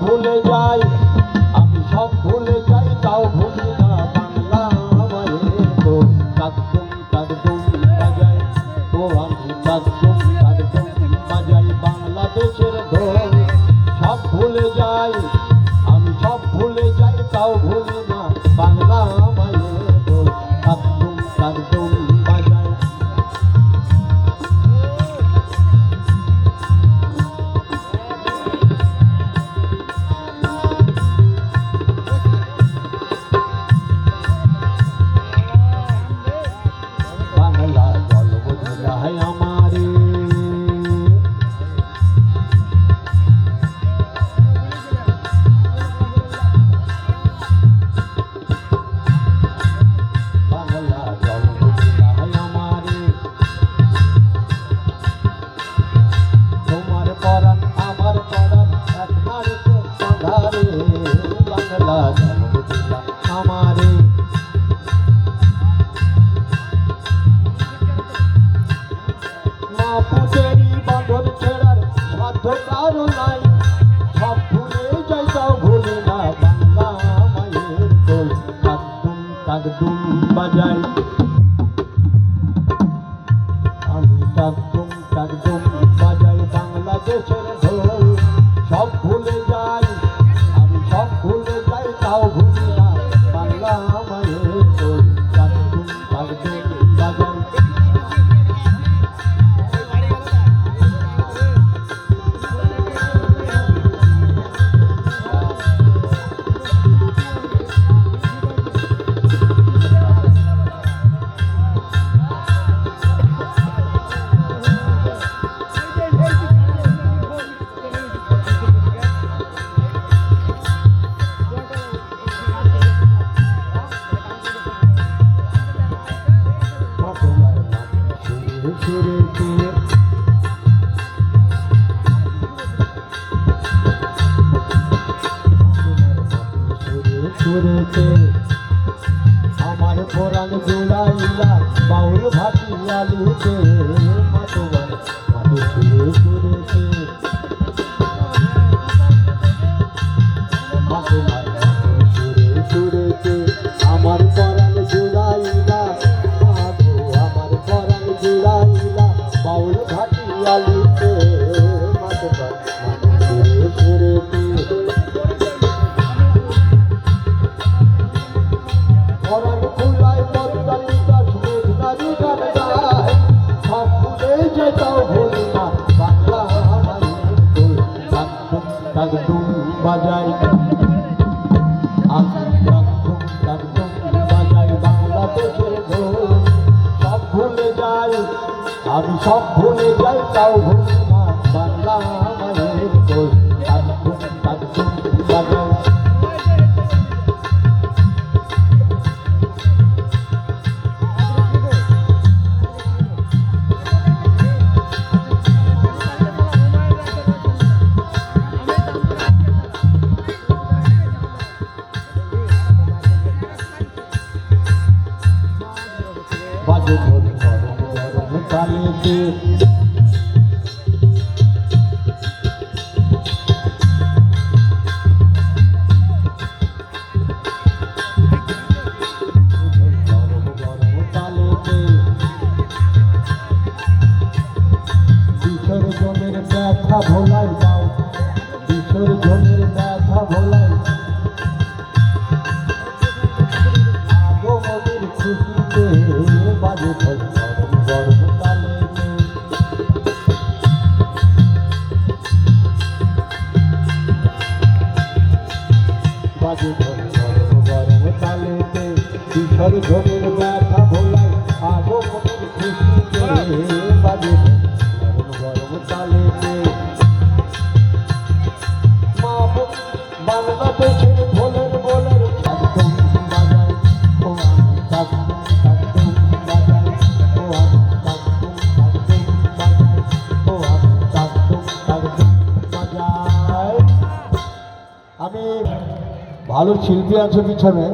ভুলে যাই, আমি সব ভুলে যাই, তাও ভুলি না বাংলা মায়ের দোল। তাকদুম তাকদুম বাজাই, ও আমি তাকদুম তাকদুম বাজাই বাংলাদেশের ঢোল। সব ভুলে যাই, আমি সব ভুলে যাই, তাও ভুলি না বাংলা মায়ের দোল। তাকদুম তাকদুম বাজাই। বাংলা জলবধায় আমারে, বাংলা জলবধায় আমারে, তোমার পরাণ আমার পরাণ এক নারীতে বাঁধারে। বাংলা জলবধায় আমারে, পুতেরি বাঁধন ছেড়ার সাধ্য কারো নাই, সব ভুলে যাই তাও ভুলি না বাংলা মায়ের দোল। তাকদুম তাকদুম বাজাই, আমি তাকদুম তাকদুম বাজাই বাংলাদেশের ঢোল। সব ভুলে যাই, আমি সব ভুলে যাই, তাও ভুলি না বাংলা মায়ের দোল। তাকদুম তাকদুম বাজাই। সুরেতে আমার পরাণ জোড়াইলা বাউল ভাটিয়ালিতে, তোমার মাটি সুরে সুরেতে, তোমার সুরে সুরেতে আমার পরাণ জোড়াইলা, আমার পরাণ জোড়াইলা বাউল ভাটিয়ালিতে, তোমার মাটি সুরে সুরেতে। পরাণ খুলায় পদ্মালি গাছ মেঘনারি গান গায়, সব ভুলে যাই তাও ভুলি না বাংলা মায়ের দোল। তাকদুম তাকদুম বাজাই, আমি তাকদুম তাকদুম বাজাই বাংলাদেশের ঢোল। সব ভুলে যাই, আমি সব ভুলে যাই, তাও ভুলি না বাংলা মায়ের দোল। তাকদুম তাকদুম বাজাই। বাজে ঢোল গরম গরম তালেতে, গরম গরম তালেতে, বিসর্জনের ব্যথা ভোলাই দাও, বিসর্জনের ব্যথা ভোলাই, আগমনের খুশিতে বাজে ঢোল গরম গরম তালেতে। বাজে ঢোল গরম গরম তালেতে, বিসর্জনের ব্যথা ভোলাই, আগমনের খুশিতে বাজে ঢোল গরম গরম তালেতে। মা বাংলাদেশের ঢোলের বোলের তাকদুম বাজাই, ও আমি তাকদুম তাকদুম বাজাই, ও আমি তাকদুম তাকদুম বাজাই, ও আমি তাকদুম তাকদুম বাজাই। আমি ভালো শিল্পী আছে পিছনে।